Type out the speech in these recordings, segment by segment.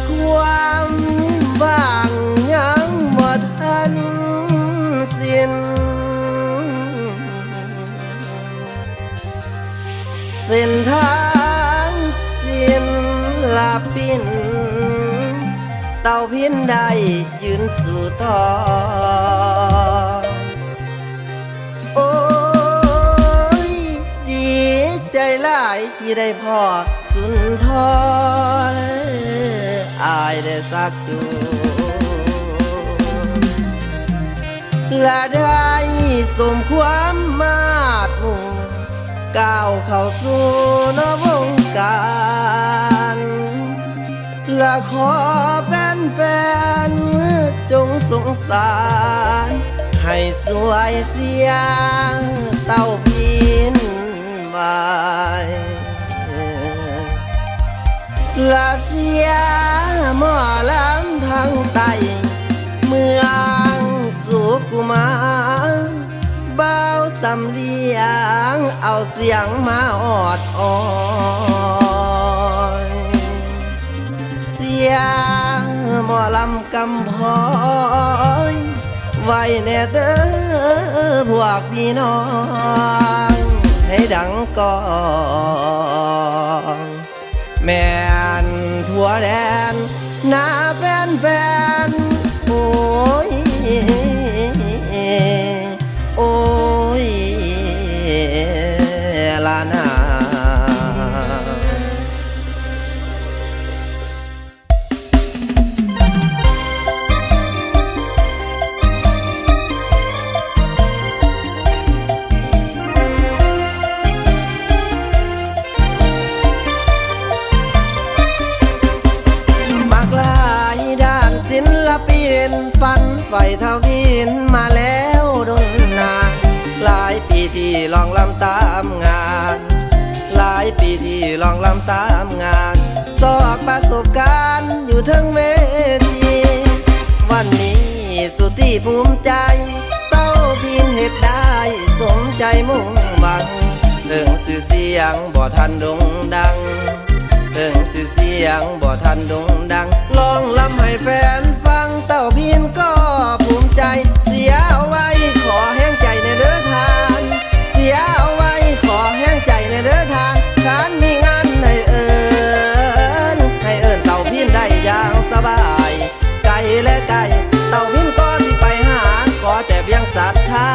ความว่างยังบ่ทันสิ้นเส้นทางศิลปินเต่าพินได้ยืนสู่ต่อโอ้ยดีใจหลายที่ได้พ่อสุนทรอายได้สักดูและได้สมความมาดหมู่ก้าวเข้าสู่นวงการและขอแฟนๆจงสงสารให้สวยเสียงเต้าพินไว้และเสียหมอลำทางใต้เมืองสุกุมารเบาสำเลียงเอาเสียงมาออดอ้อนเสียงหมอลำกำพอยไว้แน่เด้อพวกพี่น้องให้ดังก่อนแม่นทั่วแดนหน้าแฟนโอ้ยโอ้ยลานามักหลายด้านศิลปินฝันไฟทวินมาแล้วดนนานหลายปีที่ลองลำตามงานหลายปีที่ลองลำตามงานสอกประสบการณ์อยู่ทั้งเวทีวันนี้สุดที่ภูมิใจเต้าพินเฮ็ดได้สมใจมุ่งหวังเรื่องสื่อเสียงบ่ทันโด่งดังเรื่องสื่อเสียงบ่ทันโด่งดังลองลำให้แฟนฟังเต้าพินก็ภูมิใจเสียเอาไว้ขอแห้งใจในเด้อทานเสียเอาไว้ขอแห้งใจในเด้อทานทานมีงานให้เอิญเต้าพินได้อย่างสบายไกลและไกลเต้าพินก็สิไปหาขอแต่เพียงศรัทธา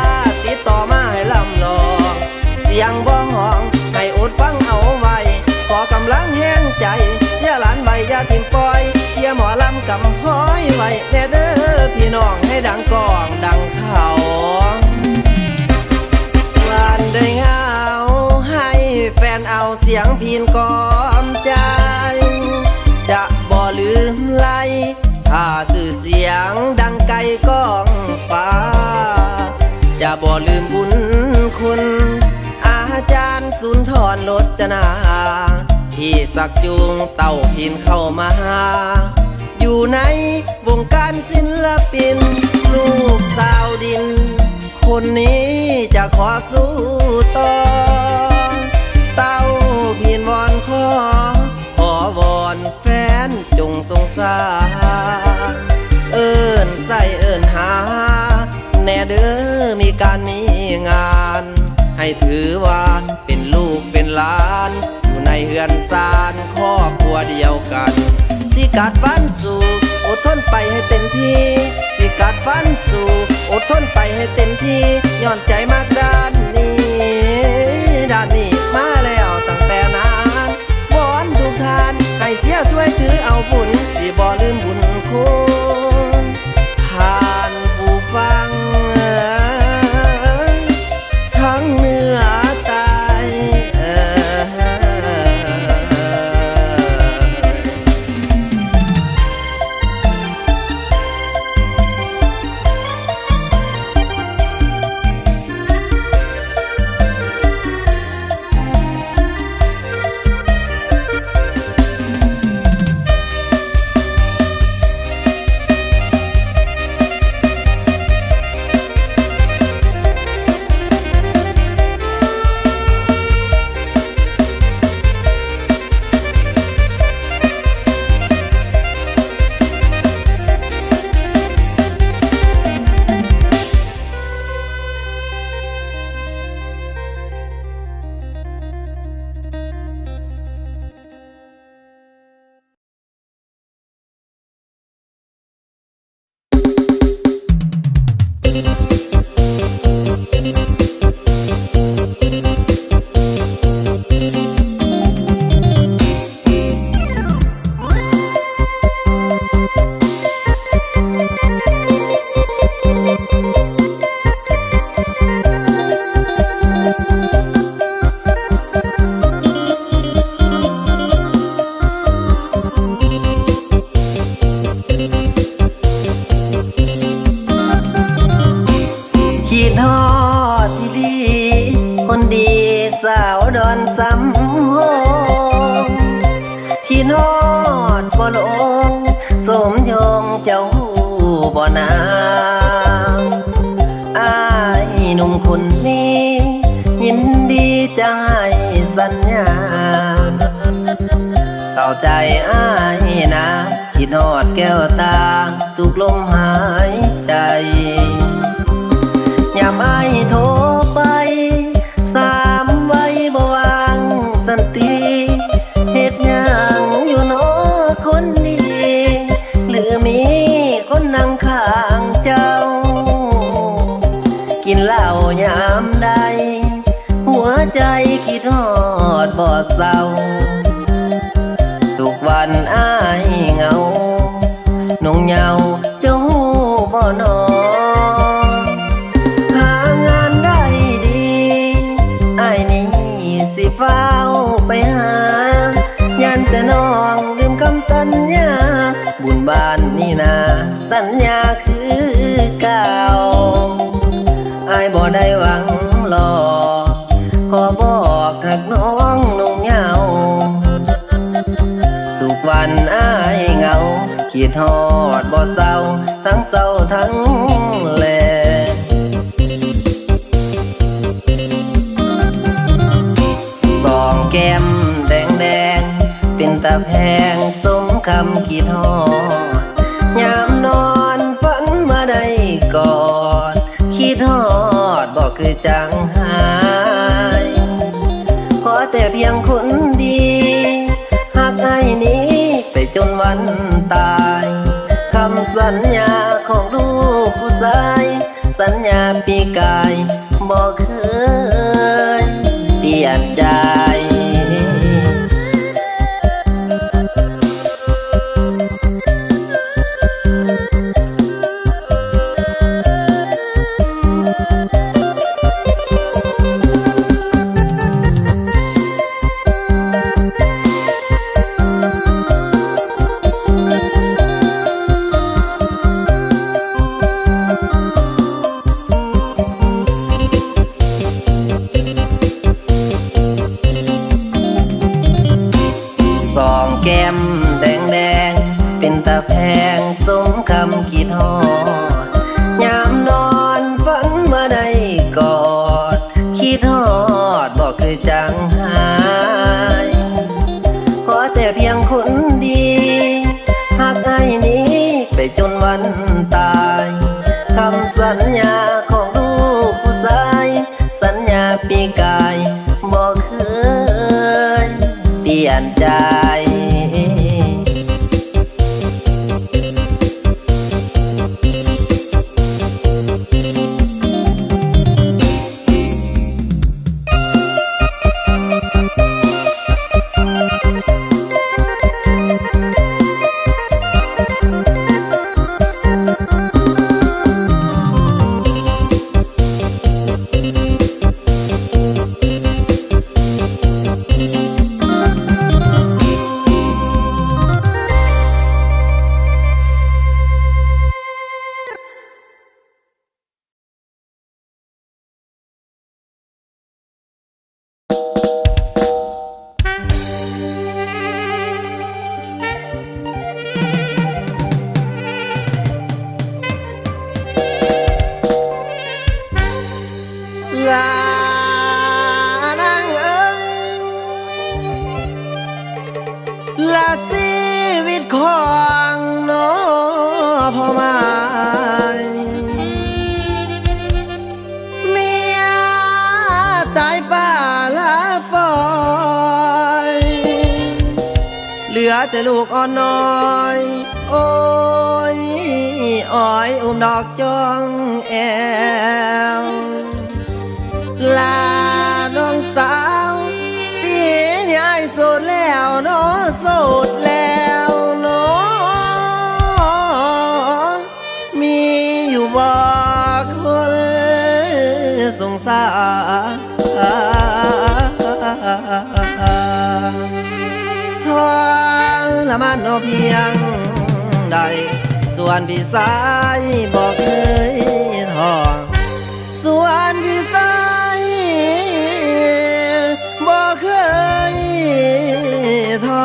ติดต่อมาให้ลำลองเสียงบ่ห้องให้อดฟังเอาไว้ขอกำลังแห้งใจเสียหลานใบยาทิมปล่อยเสียหมอลำกำห้อยไว้แน่เด้อพี่น้องให้ดังกองดังเขาวันได้เงาให้แฟนเอาเสียงพินกอมใจจะบ่ลืมไล่ถ้าสื่อเสียงดังไกลก้องฟ้าจะบ่ลืมบุญคุณอาจารย์สุนทรรจนาที่สักจูงเต้าพินเข้ามาอยู่ในวงการศิลปินลูกสาวดินคนนี้จะขอสู้ต่อเต้าพินวอนขอวอนแฟนจงสงสารเอิ้นใส่เอิ้นหาแน่เด้อมีการมีงานให้ถือว่าเป็นลูกเป็นหลานอยู่ในเฮือนศาลครอบครัวเดียวกันสิกัดฟันสู้อดทนไปให้เต็มที่สิกัดฟันสู้อดทนไปให้เต็มที่ย้อนใจมากด้านนี้มาแล้วตั้งแต่นานวอนทุกท่านให้เสียช่วยถือเอาบุญสิบ่ลืมบุญคุณท่านผู้ฟังทั้งเหนือใต้ ดฮอดแก้วตาทุกลมหายใจยามอ้ายโทรไปสามไว้บ่วางสันติเฮ็ดหยังอยู่น้อคนดีหรือมีคนนั่งข้างเจ้ากินเหล้ายามใดหัวใจคิดฮอดบ่เศร้าทุกวันอ้ายเหงาหนุ่งเหงาเจ้าหูบ่นอหางานได้ดีอ้ายนี่สิฟ้าวไปหายันจะน้องลืมคำสัญญาบุญบ้านนี่นาสัญญาคือเก่าอ้ายบ่ได้หวังหลอกขอบอกหักน้องนุ่งเหงาทุกวันอ้ายเหงาคิดฮอดบ่เศร้าทั้งเศร้าทั้งแลบองแก้มแดงแดงเป็นตาแพงสมคำคิดฮอดยามนอนฝันมาได้กอดคิดฮอดบ่คือจังหายขอแต่เพียงคนดีหากไอ้นี้ไปจนวันตายคำสัญญาของลูกผู้ชายสัญญาปีกายบ่เคยเปลี่ยนใจแก้มแดงแดงเป็นตาแพงสมคำคิดฮอดยามนอนฝันมาได้กอดคิดฮอดบ่คือจังหายขอแต่เพียงคนดีหากไอ้นี้ไปจนวันตายคำสัญญาของลูกผู้ชายสัญญาปีกายบ่เคยเปลี่ยนใจลานางเอิงละชีวิตของน้อพ่อไม้เมียตายป่าละปล่อยเหลือแต่ลูกอ่อนน้อยโอ้ยอ้อยอุ้มดอกจองแอวลาน้องสาวปีนี้ไอ้สุดแล้วเนาะสุดแล้วเนาะมีอยู่บ่คนสงสารทรมานเอาเพียงใดส่วนพี่สายบ่เคยทอส่วนพี่สายบ่เคยทอ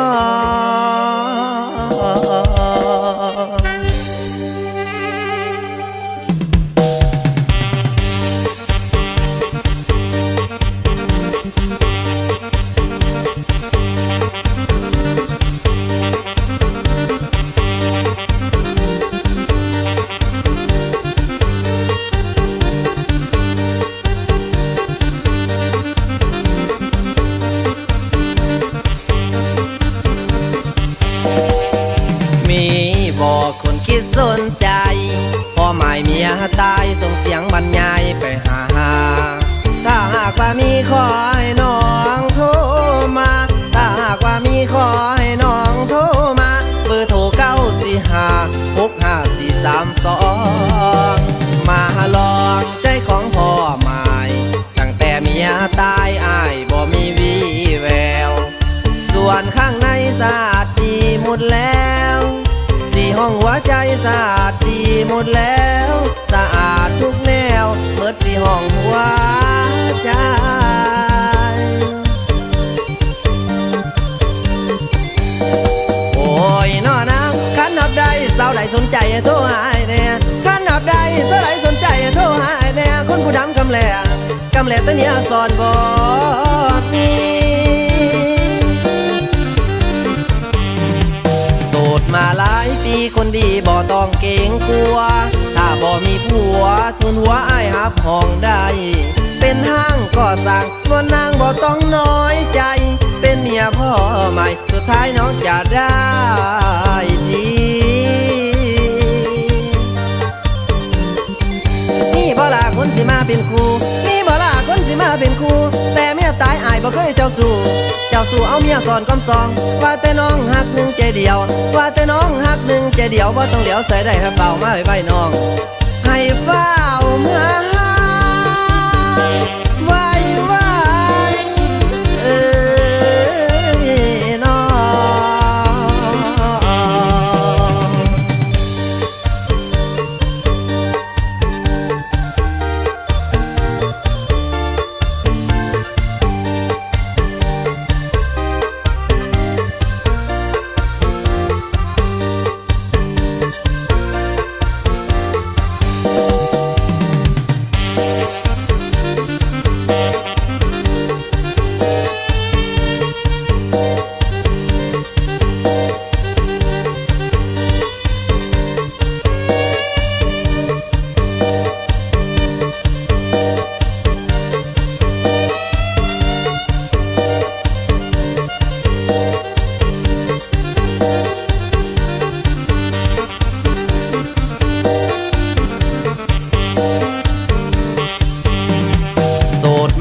มีบอกคนคิดสนใจพ่อหมายเมียตายส่งเสียงบรรยายไปหาถ้าหากว่ามีขอให้น้องโทรมาถ้าหากว่ามีขอให้น้องโทรมาเบอร์โทร945 6543 2มาลองใจของพ่อหมายตั้งแต่เมียตายอ้ายบ่มีวีแววส่วนข้างในสะอาดดีหมดแล้วสี่ห้องหัวใจสะอาดดีหมดแล้วสะอาดทุกแนวเมิดสี่ห้องหัวใจโอ้ยน้อนะขันนับได้สาวใดสนใจโทรหาแน่ขันนับได้สาวใดสนใจโทรหาแน่คนผู้ดำกำแหล่แต่เมียสอนบ่มีโสดมาหลายปีคนดีบ่ต้องเกรงกลัวถ้าบ่มีผัวทุนหัวอ้ายหับห้องได้เป็นห้างก็สั่งนวลนางบ่ต้องน้อยใจเป็นเมียพ่อใหม่สุดท้ายน้องจะได้ดีมีบ่ล่ะคนสิมาเป็นครูมีบ่ล่ะคนสิมาเป็นครูแต่เมียตายอ้ายบ่เคยเจ้าสู่เอาเมียสอนคำสองว่าแต่น้องหักหนึ่งใจเดียวว่าแต่น้องหักหนึ่งใจเดียวบ่ต้องเหลียวใส่ได้ให้เป่ามาไว้น้องให้เฝ้าเมื่อไว้น้อง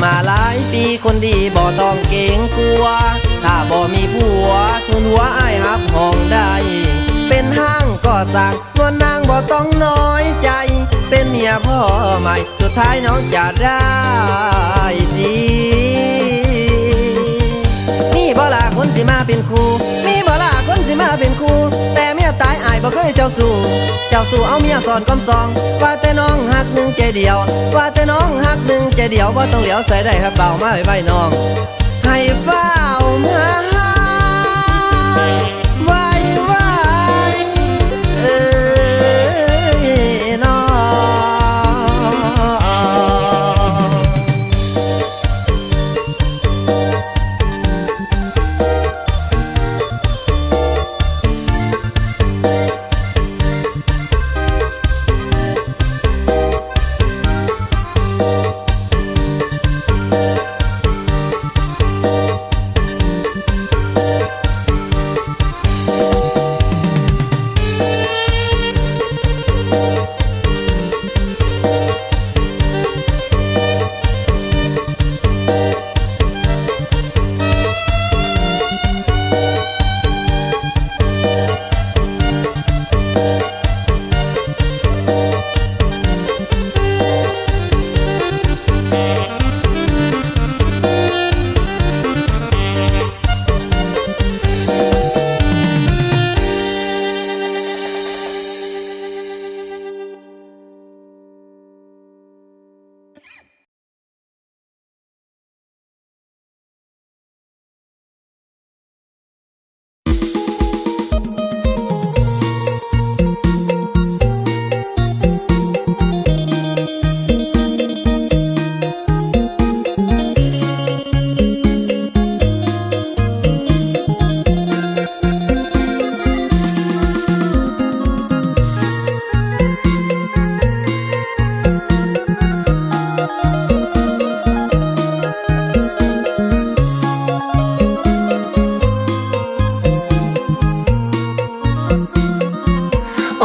มาหลายปีคนดีบ่ต้องเกรงกลัวถ้าบ่มีผัวทุนหัวอ้ายหับห้องได้เป็นห้างก็สั่งนวลนางบ่ต้องน้อยใจเป็นเมียพ่อใหม่สุดท้ายน้องจะได้ดีมีบ่ล่ะคนสิมาเป็นครูมีบ่ล่ะคนสิมาเป็นครูแต่เมียตายอ้ายบ่เคยเจ้าสู่เอาเมียสอนคำสองว่าแต่น้องหักหนึ่งใจเดียวว่าแต่น้องหักหนึ่งใจเดียวบ่ต้องเหลียวใส่ได้ให้เป่ามาไว้น้องให้เฝ้าเมื่อไว้น้อง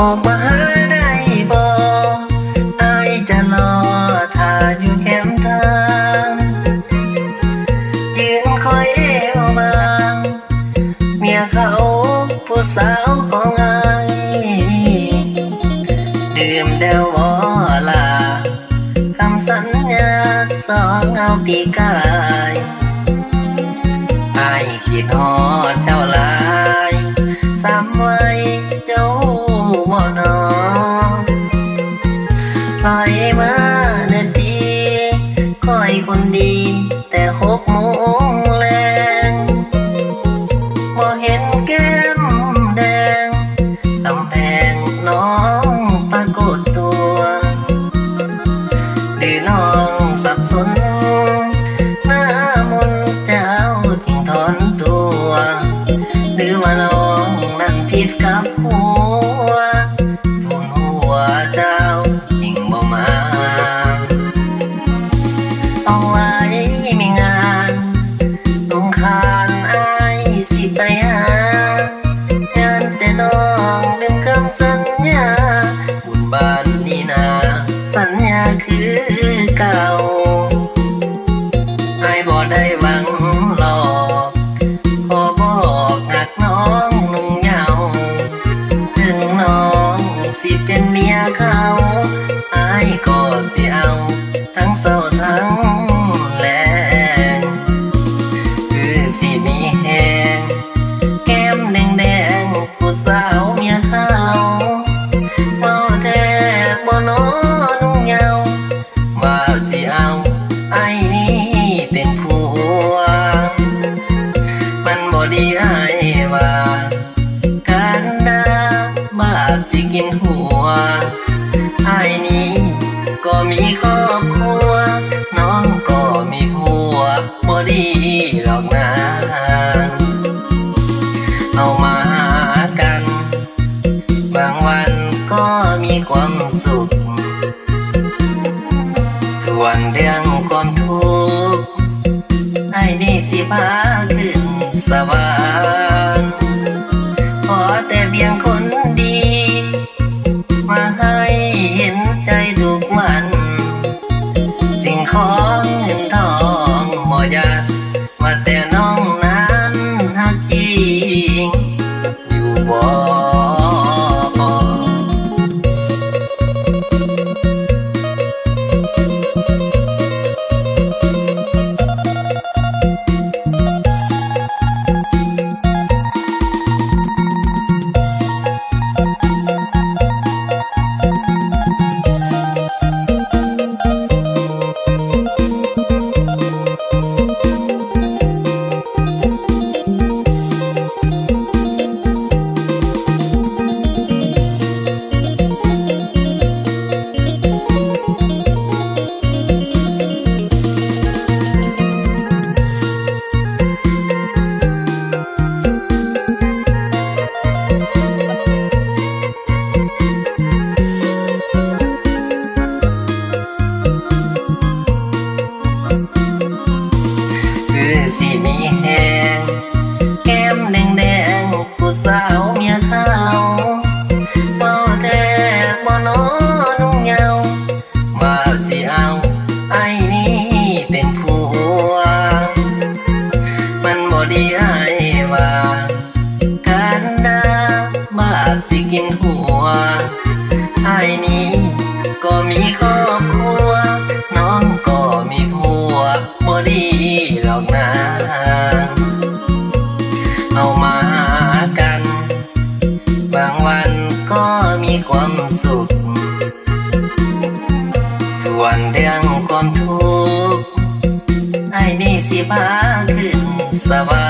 ออกมาหาได้บ่อายจะรอถ้าอยู่แคมป์ทางยืนคอยเอวบางเมียเขาผู้สาวของอายดื่มเดวบ่ลาคำสัญญาสองเอาปีกายอายคิดฮอดเจ้าหลายซ้ำไว้เจ้าบ่นอปล่อยมาเดินตีคอยคนดีแต่6 โมงแลงบ่เห็นแก้มแดงกำแพงน้องปรากฏตัวดื้อน้องสับสนหน้ามนเจ้าจริงถอนตัวหรือว่าน้องนั้นผิดกับหัวทุนหัวเจ้าจริงบ่มาเอาไว้มีงานลงคานอายสิไปหางานแต่น้องลืมคำสัญญาบุญบ้านนี่นาสัญญาคือเก่าอายบ่ได้หวังหลอกขอบอกหักน้องนุ่งเหยาถึงน้องสิเป็นเมียเขาอายก็สิเอาทั้งเศร้าทั้งแลงคือสิมีแหงแก้มแดงผู้สาวเมียเขาเมาแท้บ่น้อนุ่งเหยาว่าสิเอาไอ้นี่เป็นผัวมันบ่ดีไอ้ว่าการด่าบาปสิกินหัวไอ้นี่ก็มีครอบครัวน้องก็มีผัวบ่ดีหรอกนะเอามาหากันบางวันก็มีความสุขส่วนเรื่องความทุกข์ไอ้นี่สิพาขึ้นสวรรค์ขอแต่เพียงคนดีมาให้เห็นใจทุกวันสิ่งของเงินทองบ่อยากว่าแต่น้องนั้นฮักจริงอยู่บ่ วันเรื่องความทุกข์ไอ้นี่สิพาขึ้นสวร